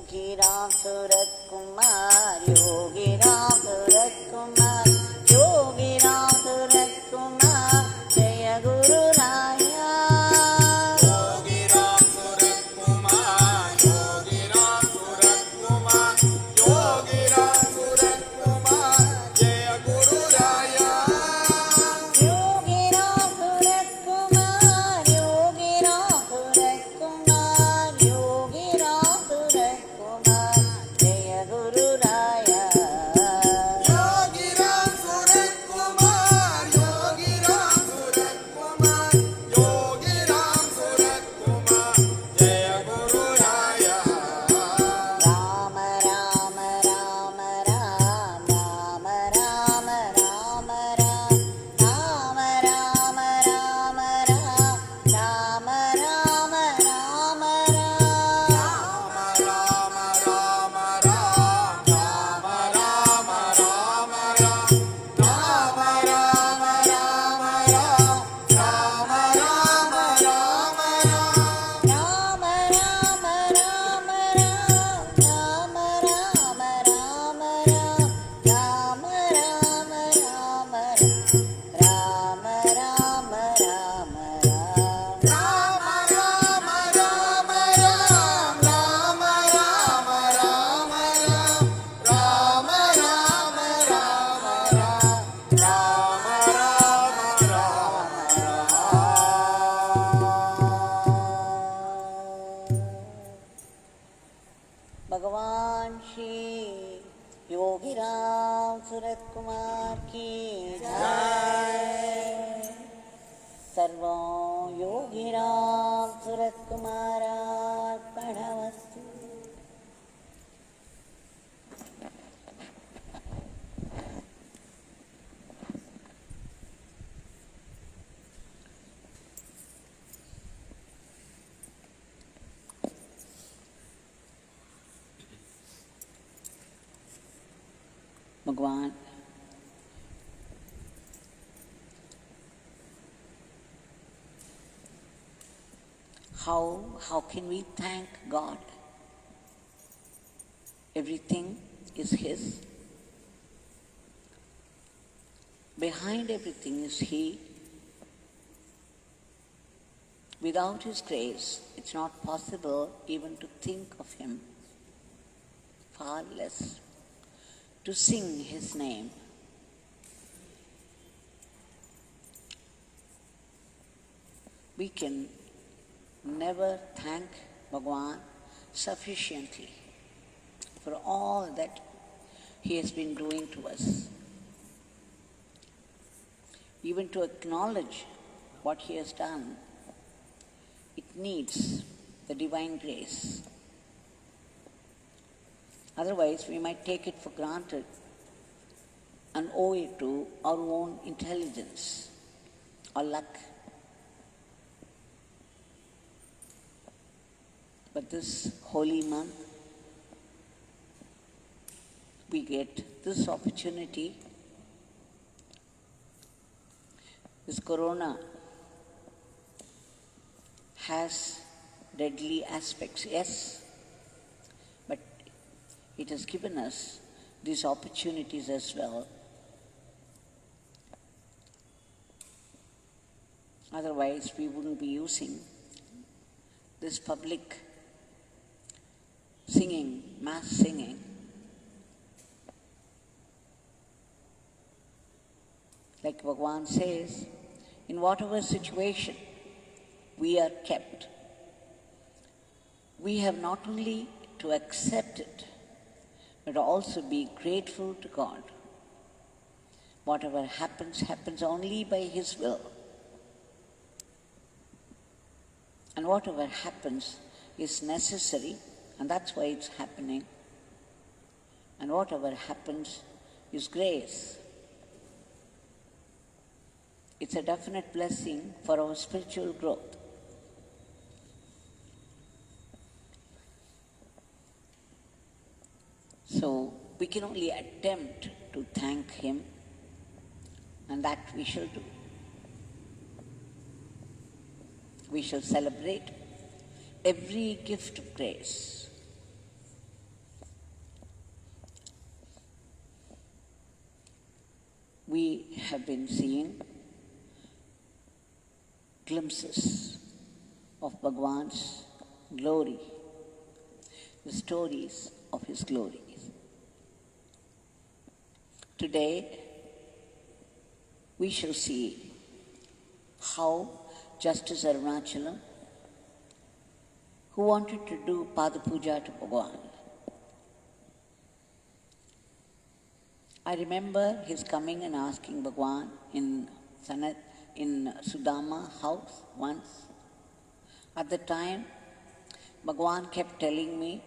Yogi Ramsuratkumar, Yogi Ramsuratkumar, Yogi Ramsuratkumar, Jaya Guru Raya. Yogi Ramsuratkumar, Yogi Ramsuratkumar, Yogi Ramsuratkumar, Jaya Guru Raya. Yogi Ramsuratkumar, Yogi Ramsuratkumar, Yogi Ramsuratkumar, Jaya Guru Raya. Yogi Ramsuratkumar, Yogi Ramsuratkumar, Yogi Ramsuratkumar, Jaya Guru Raya. Rama Rama Rama Ram, Rama Rama Rama Ram, Rama Rama Rama Ram, Rama Rama Rama Ram. Rama Rama Rama Rama Rama Rama Rama Rama Rama Rama Rama Rama Rama Rama Bhagwan Shri Yogi Ramsuratkumar ki jai. Sarvam Yogi Ramsuratkumar Arpanamastu. Bhagwan, how can we thank God? Everything is His. Behind everything is He. Without His grace, it's not possible even to think of Him, far less to sing His name. We can never thank Bhagwan sufficiently for all that He has been doing to us. Even to acknowledge what He has done, it needs the divine grace. Otherwise, we might take it for granted and owe it to our own intelligence or luck. But this holy month, we get this opportunity. This corona has deadly aspects, yes, but it has given us these opportunities as well. Otherwise, we wouldn't be using this public singing, mass singing. Like Bhagwan says, in whatever situation we are kept, we have not only to accept it, but also be grateful to God. Whatever happens, happens only by His will. And whatever happens is necessary, and that's why it's happening. And whatever happens is grace. It's a definite blessing for our spiritual growth. So we can only attempt to thank Him, and that we shall do. We shall celebrate every gift of grace we have been seeing glimpses of Bhagwan's glory, the stories of his glories. Today, we shall see how Justice Arunachalam, who wanted to do Pada Pooja to Bhagwan, I remember his coming and asking Bhagwan in Sudama house once. At the time, Bhagwan kept telling me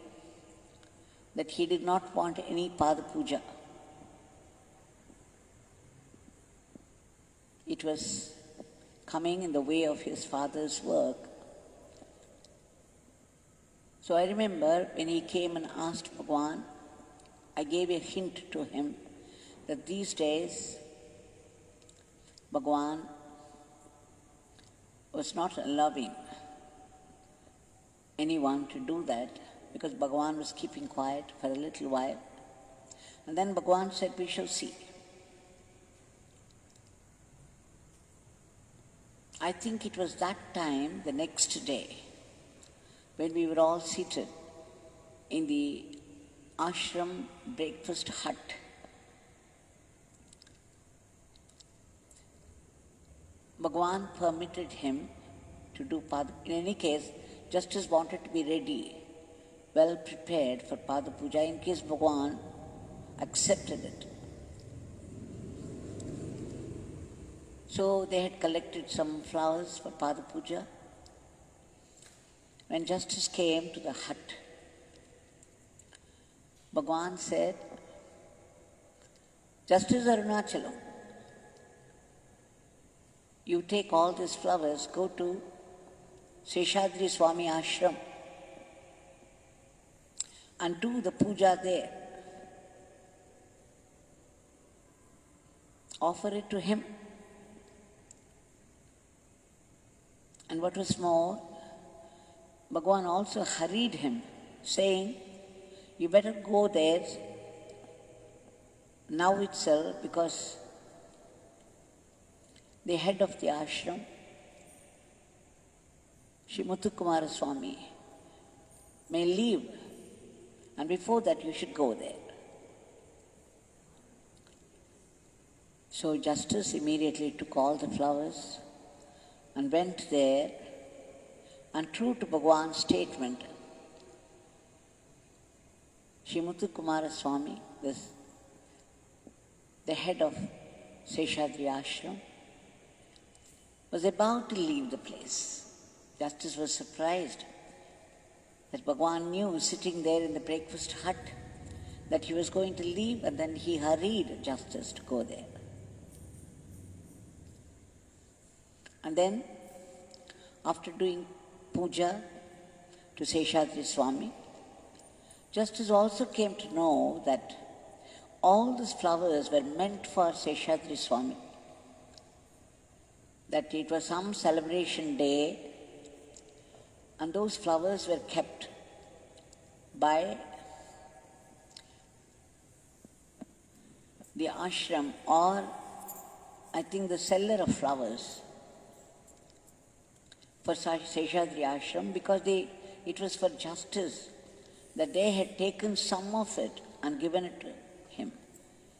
that he did not want any Pada Puja. It was coming in the way of his father's work. So I remember when he came and asked Bhagwan, I gave a hint to him that these days Bhagwan was not allowing anyone to do that because Bhagwan was keeping quiet for a little while. And then Bhagwan said, we shall see. I think it was that time, the next day, when we were all seated in the ashram breakfast hut. Bhagwan permitted him to do Pada. In any case, Justice wanted to be ready, well prepared for Pada Puja in case Bhagwan accepted it. So they had collected some flowers for Pada Puja. When Justice came to the hut, Bhagwan said, Justice Arunachalam, you take all these flowers, go to Seshadri Swami Ashram and do the puja there. Offer it to him. And what was more, Bhagwan also hurried him, saying, you better go there now itself because the head of the ashram, Shri Muthukumara Swami, may leave, and before that you should go there. So Justice immediately took all the flowers and went there, and true to Bhagwan's statement, Shri Muthukumara Swami, the head of Seshadri Ashram, was about to leave the place. Justice was surprised that Bhagwan knew, sitting there in the breakfast hut, that he was going to leave, and then he hurried Justice to go there. And then, after doing puja to Seshadri Swami, Justice also came to know that all these flowers were meant for Seshadri Swami, that it was some celebration day, and those flowers were kept by the ashram, or I think the seller of flowers for Seshadri Ashram, because it was for Justice that they had taken some of it and given it to him,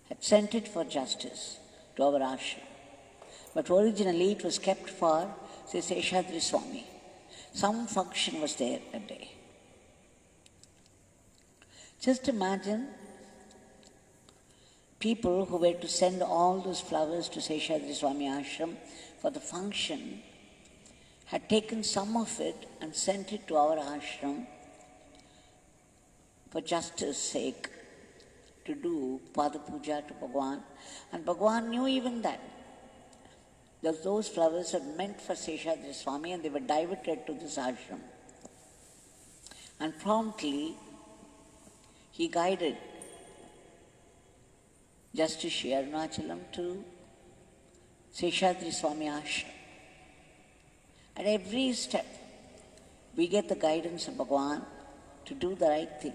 had sent it for Justice to our ashram. But originally it was kept for, say, Seshadri Swami. Some function was there that day. Just imagine people who were to send all those flowers to Seshadri Swami Ashram for the function had taken some of it and sent it to our ashram for Justice's sake to do Pada Puja to Bhagwan. And Bhagwan knew even that those flowers were meant for Seshadri Swami and they were diverted to this ashram. And promptly, he guided Justice Shri Arunachalam to Seshadri Swami Ashram. At every step, we get the guidance of Bhagwan to do the right thing.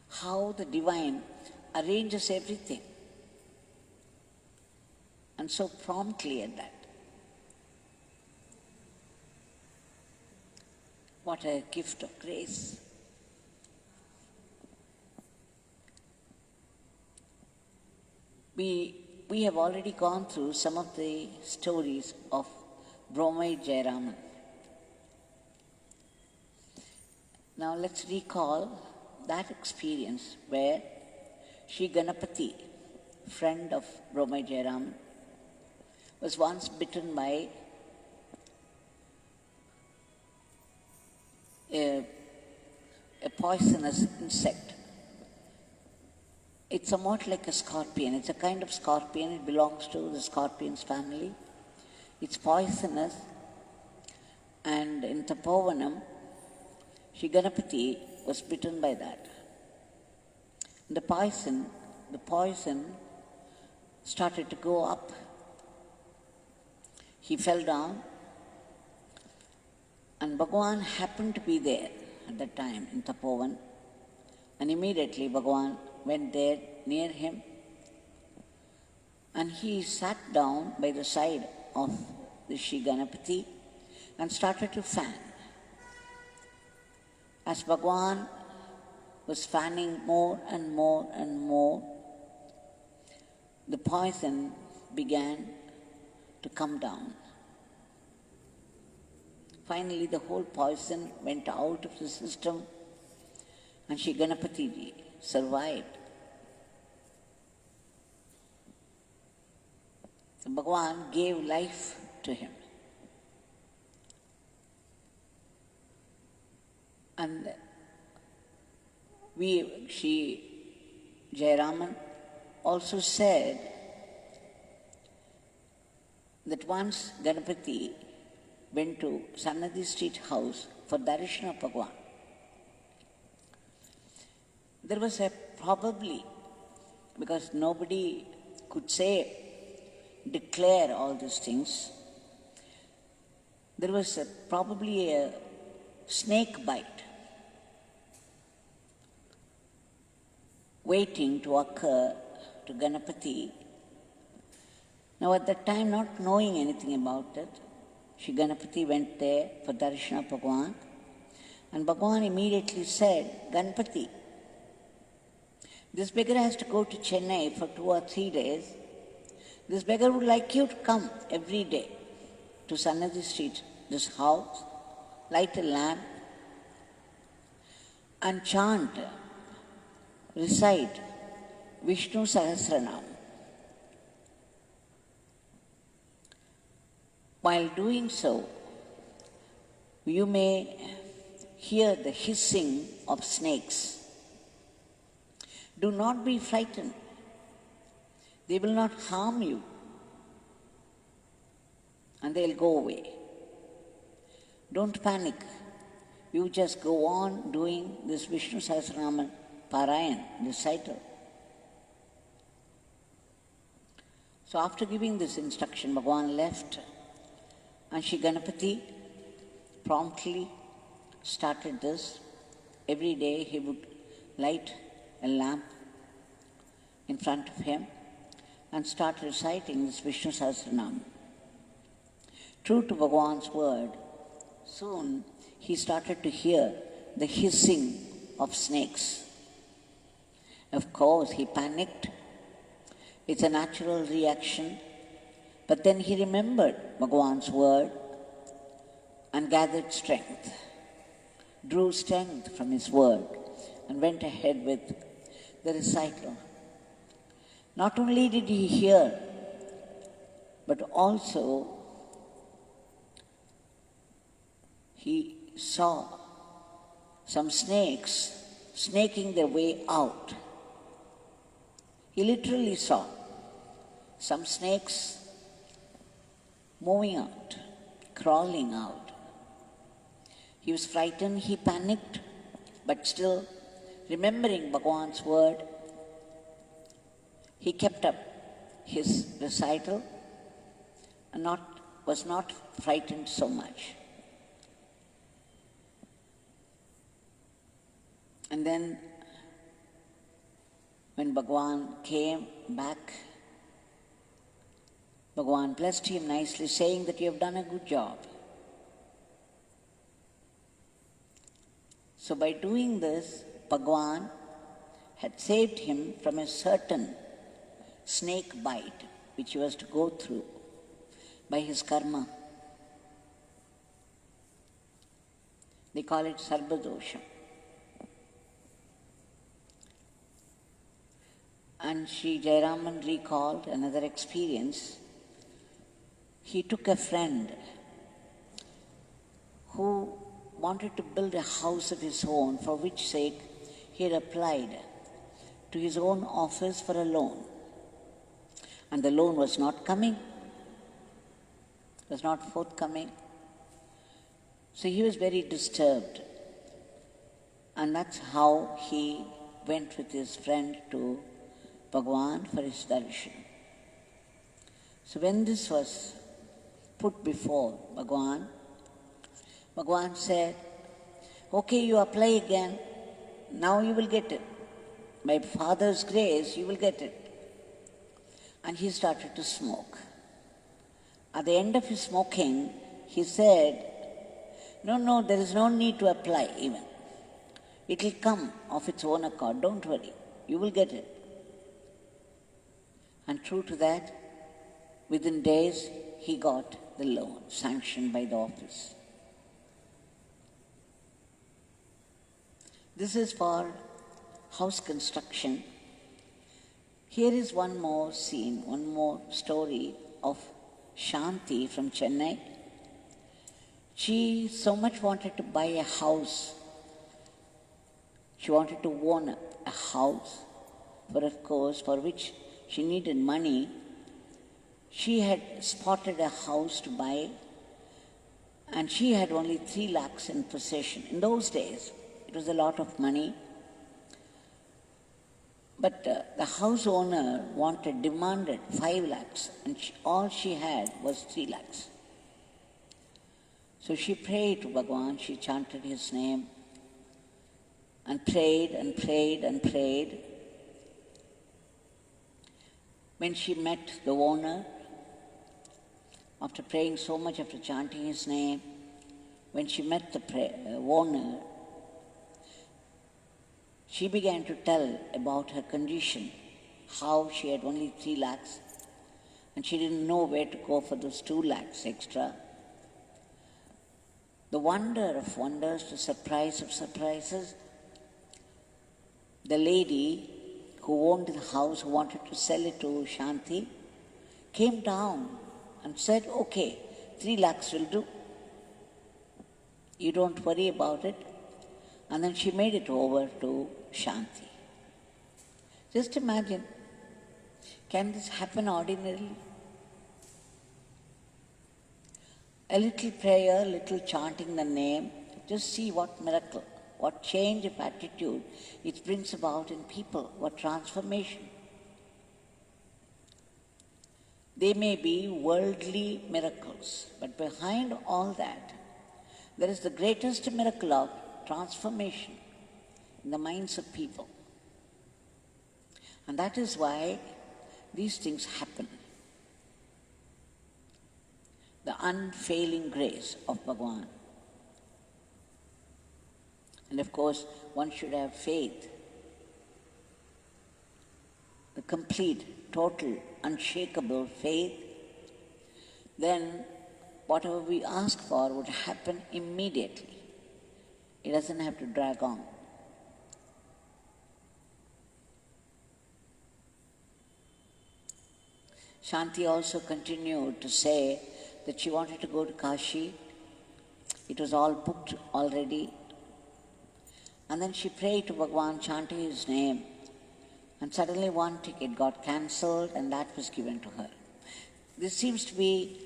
How the divine arranges everything. And so promptly at that. What a gift of grace. We have already gone through some of the stories of Bromide Jayaraman. Now let's recall that experience where Shri Ganapathy, friend of Bromide Jayaraman, was once bitten by a poisonous insect. It's somewhat like a scorpion. It's a kind of scorpion. It belongs to the scorpion's family. It's poisonous. And in Tapovanam, Shri Ganapathy was bitten by that. The poison started to go up. He fell down, and Bhagwan happened to be there at that time in Tapovan, and immediately Bhagwan went there near him, and he sat down by the side of the Shri Ganapathy and started to fan. As Bhagwan was fanning more and more and more, the poison began to come down. Finally, the whole poison went out of the system, and Shri Ganapathy ji survived. So Bhagwan gave life to him. And Shri Jayaraman also said that once Ganapathy went to Sannidhi Street House for darshan of Bhagwan. There was a probably, because nobody could declare all these things, there was probably a snake bite waiting to occur to Ganapathy. Now at that time, not knowing anything about it, Shri Ganapathy went there for darshan of Bhagwan, and Bhagwan immediately said, Ganapathy, this beggar has to go to Chennai for 2 or 3 days. This beggar would like you to come every day to Sannidhi Street, this house, light a lamp, and chant, recite Vishnu Sahasranamam. While doing so, you may hear the hissing of snakes. Do not be frightened. They will not harm you, and they'll go away. Don't panic. You just go on doing this Vishnu Sahasranamam Parayan, recital. So after giving this instruction, Bhagwan left, and Shri Ganapathy promptly started this. Every day he would light a lamp in front of him and start reciting this Vishnu Sahasranam. True to Bhagwan's word, soon he started to hear the hissing of snakes. Of course, he panicked. It's a natural reaction. But then he remembered Bhagwan's word and gathered strength, drew strength from his word, and went ahead with the recital. Not only did he hear, but also he saw some snakes snaking their way out. He literally saw some snakes moving out, crawling out. He was frightened, he panicked, but still remembering Bhagwan's word, he kept up his recital and was not frightened so much. And then when Bhagwan came back, Bhagwan blessed him nicely, saying that you have done a good job. So by doing this, Bhagwan had saved him from a certain snake bite which he was to go through by his karma. They call it sarvadosha. And Shri Jayaraman recalled another experience. He took a friend who wanted to build a house of his own, for which sake he had applied to his own office for a loan. And the loan was not coming, was not forthcoming. So he was very disturbed. And that's how he went with his friend to Bhagwan for his darshan. So when this was put before Bhagwan, Bhagwan said, okay, you apply again, now you will get it. By Father's grace, you will get it. And he started to smoke. At the end of his smoking, he said, no, there is no need to apply even. It will come of its own accord, don't worry, you will get it. And true to that, within days, he got the loan sanctioned by the office. This is for house construction. Here is one more scene, one more story of Shanthi from Chennai. She so much wanted to buy a house. She wanted to own a house, but of course, for which she needed money. She had spotted a house to buy, and she had only 3 lakhs in possession. In those days, it was a lot of money. But the house owner demanded 5 lakhs, and all she had was 3 lakhs. So she prayed to Bhagwan, she chanted his name, and prayed and prayed and prayed. When she met the owner, after praying so much, after chanting his name, when she met the owner, she began to tell about her condition, how she had only 3 lakhs, and she didn't know where to go for those 2 lakhs extra. The wonder of wonders, the surprise of surprises, the lady who owned the house, who wanted to sell it to Shanthi, came down and said, okay, 3 lakhs will do. You don't worry about it. And then she made it over to Shanthi. Just imagine, can this happen ordinarily? A little prayer, little chanting the name, just see what miracle, what change of attitude it brings about in people, what transformation. They may be worldly miracles, but behind all that, there is the greatest miracle of transformation in the minds of people. And that is why these things happen. The unfailing grace of Bhagwan. And of course, one should have faith. The complete, total, unshakable faith. Then whatever we ask for would happen immediately. It doesn't have to drag on. Shanthi also continued to say that she wanted to go to Kashi. It was all booked already. And then she prayed to Bhagwan, chanting his name. And suddenly one ticket got cancelled, and that was given to her. This seems to be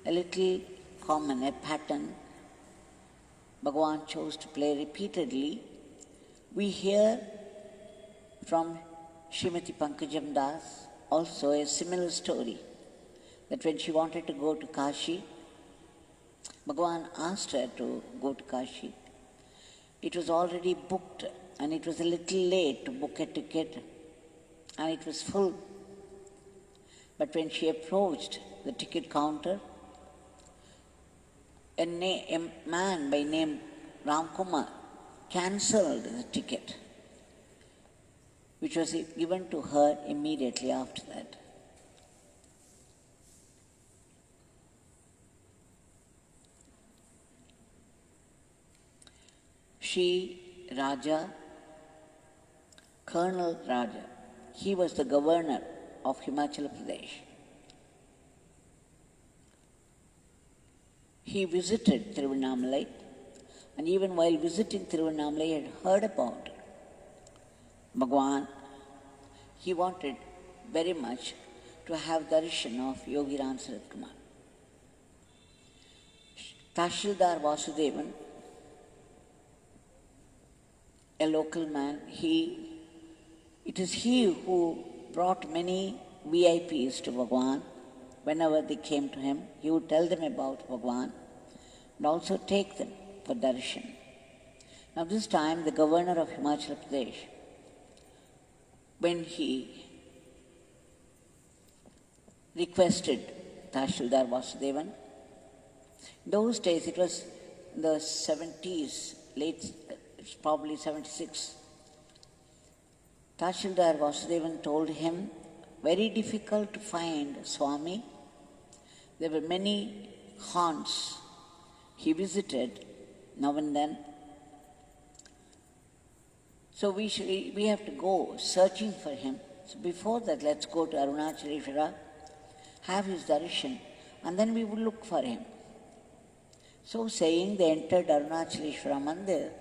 a little common, a pattern Bhagwan chose to play repeatedly. We hear from Srimati Pankajam Das also a similar story, that when she wanted to go to Kashi, Bhagwan asked her to go to Kashi. It was already booked, and it was a little late to book a ticket. and it was full. But when she approached the ticket counter, a man by name Ramkumar cancelled the ticket, which was given to her immediately after that. Shri Raja, Colonel Raja, he was the governor of Himachal Pradesh. He visited Tiruvannamalai, and even while visiting Tiruvannamalai, he had heard about Bhagwan. He wanted very much to have darshan of Yogi Ramsuratkumar. Tahsildar Vasudevan, a local man, it is he who brought many VIPs to Bhagwan. Whenever they came to him, he would tell them about Bhagwan and also take them for darshan. Now this time, the governor of Himachal Pradesh, when he requested Tahsildar Vasudevan, in those days it was in the 70s, it's probably 76, Tahsildar Vasudevan told him, very difficult to find Swami. There were many haunts he visited now and then. So we have to go searching for him. So before that, let's go to Arunachaleshwara, have his darshan, and then we will look for him. So saying, they entered Arunachaleshwara Mandir,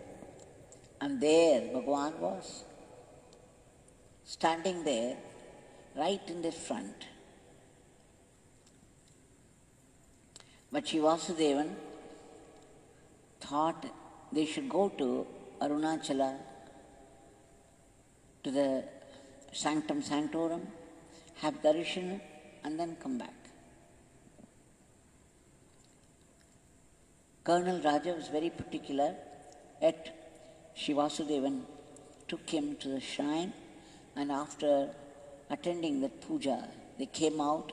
and there Bhagwan was, standing there, right in the front. But Shri Vasudevan thought they should go to Arunachala, to the sanctum sanctorum, have darshan, and then come back. Colonel Raja was very particular. Yet Shri Vasudevan took him to the shrine, and after attending the puja, they came out.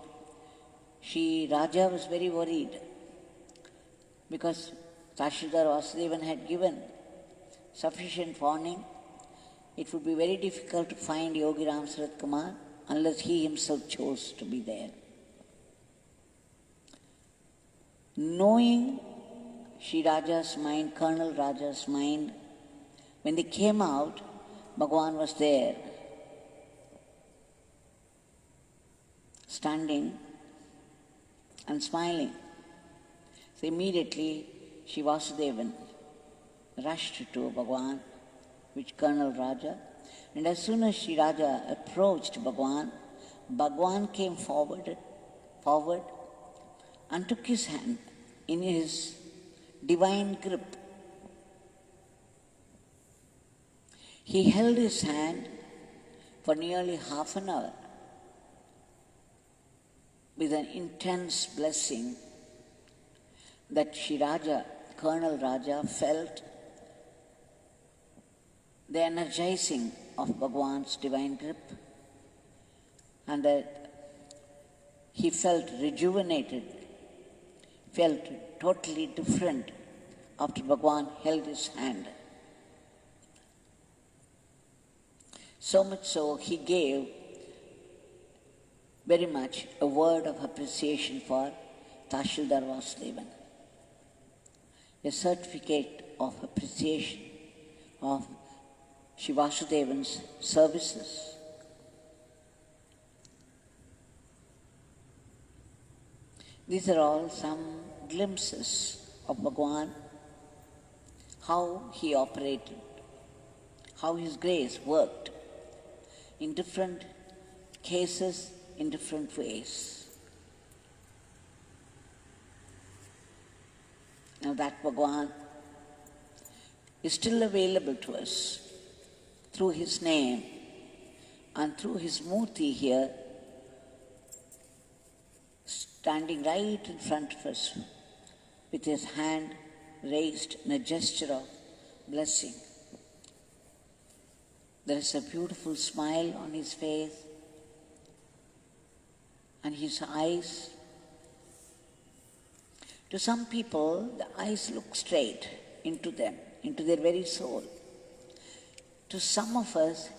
Shri Raja was very worried because Tahsildar Vasudevan had given sufficient warning. It would be very difficult to find Yogi Ramsuratkumar unless he himself chose to be there. Knowing Shri Raja's mind, Colonel Raja's mind, when they came out, Bhagwan was there, standing and smiling. So immediately Shri Vasudevan rushed to Bhagwan, which Colonel Raja, and as soon as Shri Raja approached Bhagwan, Bhagwan came forward and took his hand in his divine grip. He held his hand for nearly half an hour with an intense blessing that Shri Raja, Colonel Raja, felt the energizing of Bhagwan's divine grip, and that he felt rejuvenated, felt totally different after Bhagwan held his hand. So much so, he gave very much a word of appreciation for Tahsildar Vasudevan, a certificate of appreciation of Shri Vasudevan's services. These are all some glimpses of Bhagwan, how he operated, how his grace worked in different cases, in different ways. Now that Bhagwan is still available to us through his name and through his murti here, standing right in front of us with his hand raised in a gesture of blessing. There is a beautiful smile on his face, And his eyes, to some people, the eyes look straight into them, into their very soul. To some of us,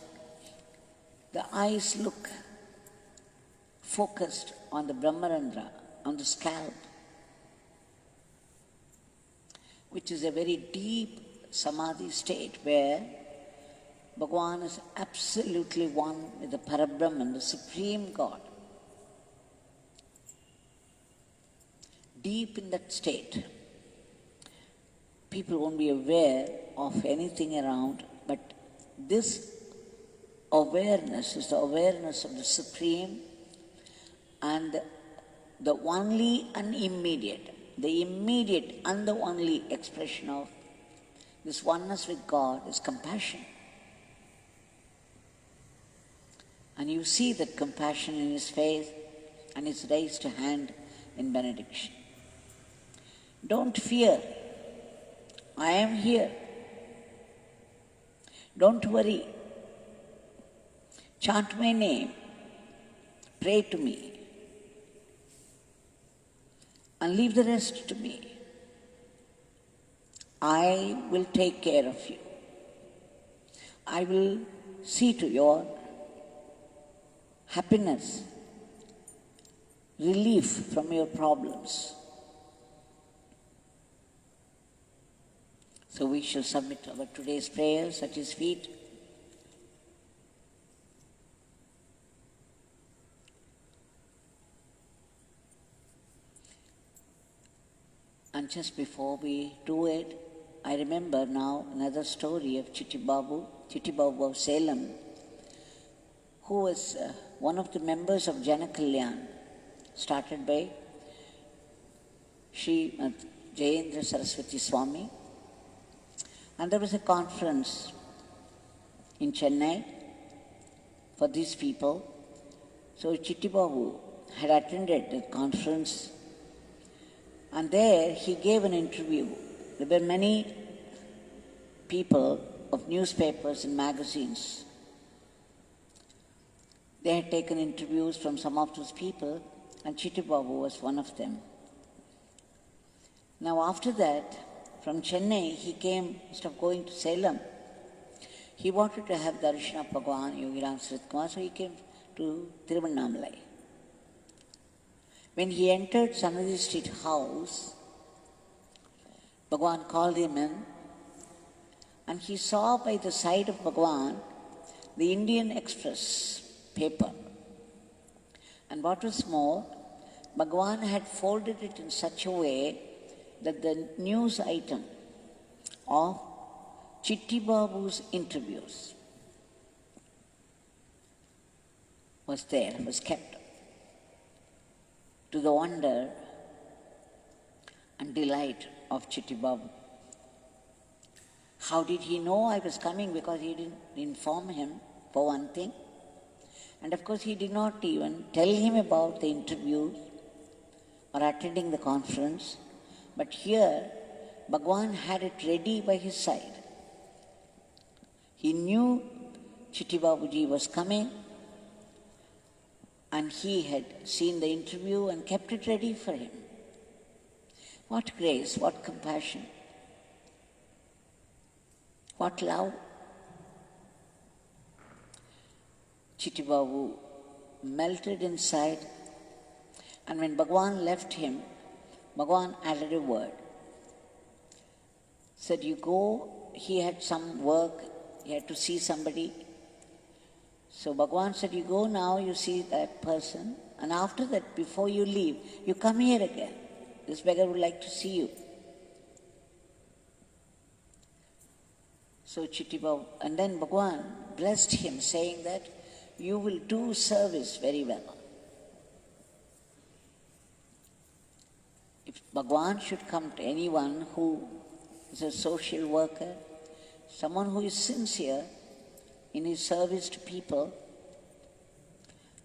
the eyes look focused on the Brahmarandra, on the scalp, which is a very deep samadhi state where Bhagwan is absolutely one with the Parabrahman, the Supreme God. Deep in that state, people won't be aware of anything around, but this awareness is the awareness of the Supreme and the only and immediate, the immediate and the only expression of this oneness with God is compassion. And you see that compassion in his face and his raised hand in benediction. Don't fear. I am here. Don't worry. Chant my name. Pray to me. And leave the rest to me. I will take care of you. I will see to your happiness, relief from your problems. So we shall submit our today's prayers at his feet. And just before we do it, I remember now another story of Chitti Babu of Salem, who was one of the members of Janakalyan, started by Shri Seshadri Swami. And there was a conference in Chennai for these people. So Chitti Babu had attended the conference, and there he gave an interview. There were many people of newspapers and magazines. They had taken interviews from some of those people, and Chitti Babu was one of them. Now after that, from Chennai, he came, instead of going to Salem, he wanted to have darshan of Bhagwan, Yogi Ramsuratkumar, so he came to Tiruvannamalai. When he entered Sannidhi Street House, Bhagwan called him in, and he saw by the side of Bhagwan the Indian Express paper. And what was more, Bhagwan had folded it in such a way that the news item of Chitti Babu's interviews was there, was kept, to the wonder and delight of Chitti Babu. How did he know I was coming? Because he didn't inform him, for one thing. And of course he did not even tell him about the interviews or attending the conference. But here, Bhagwan had it ready by his side. He knew Chitti Babuji was coming, and he had seen the interview and kept it ready for him. What grace, what compassion, what love. Chitti Babu melted inside, and when Bhagwan left him, Bhagwan added a word. Said, you go, he had some work, he had to see somebody. So Bhagwan said, you go now, you see that person, and after that, before you leave, you come here again. This beggar would like to see you. So Chitti Babu, and then Bhagwan blessed him, saying that you will do service very well. If Bhagwan should come to anyone who is a social worker, someone who is sincere in his service to people,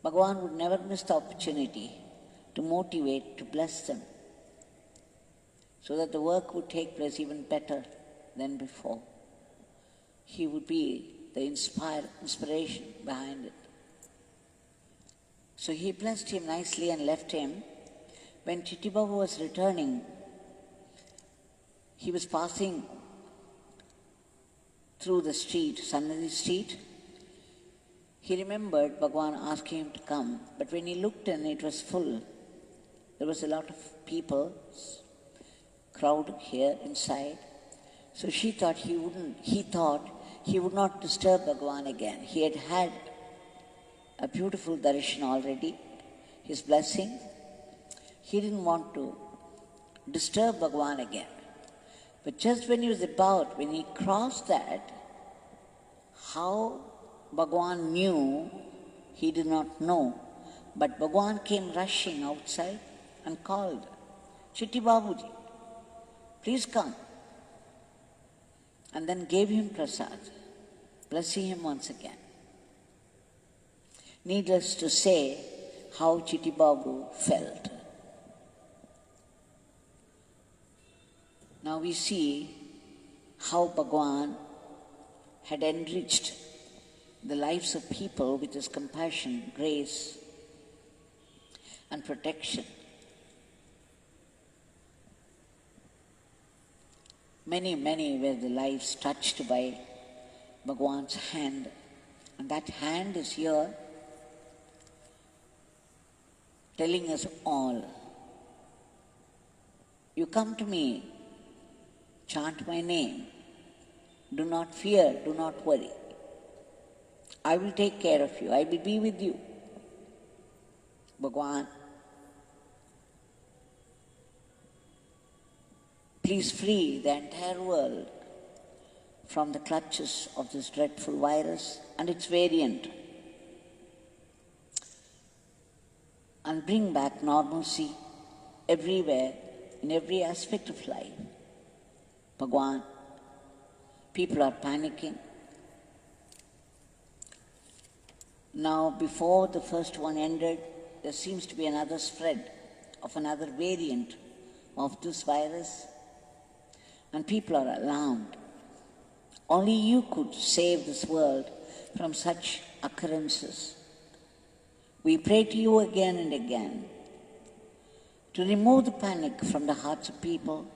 Bhagwan would never miss the opportunity to motivate, to bless them, so that the work would take place even better than before. He would be the inspiration behind it. So he blessed him nicely and left him. When Chitti Babu was returning, he was passing through the street, Sannidhi Street. He remembered Bhagwan asking him to come, but when he looked in, it was full. There was a lot of people, crowd here inside. So he thought he would not disturb Bhagwan again. He had had a beautiful darshan already, his blessing. He didn't want to disturb Bhagwan again. But just when he crossed that, how Bhagwan knew, he did not know. But Bhagwan came rushing outside and called, Chitti Babuji, please come. And then gave him prasad, blessing him once again. Needless to say how Chitti Babu felt. Now we see how Bhagwan had enriched the lives of people with his compassion, grace, and protection. Many, many were the lives touched by Bhagwan's hand, and that hand is here telling us all, you come to me, chant my name, do not fear, do not worry. I will take care of you, I will be with you. Bhagwan, please free the entire world from the clutches of this dreadful virus and its variant, and bring back normalcy everywhere, in every aspect of life. Bhagwan, people are panicking. Now, before the first one ended, there seems to be another spread of another variant of this virus, and people are alarmed. Only you could save this world from such occurrences. We pray to you again and again to remove the panic from the hearts of people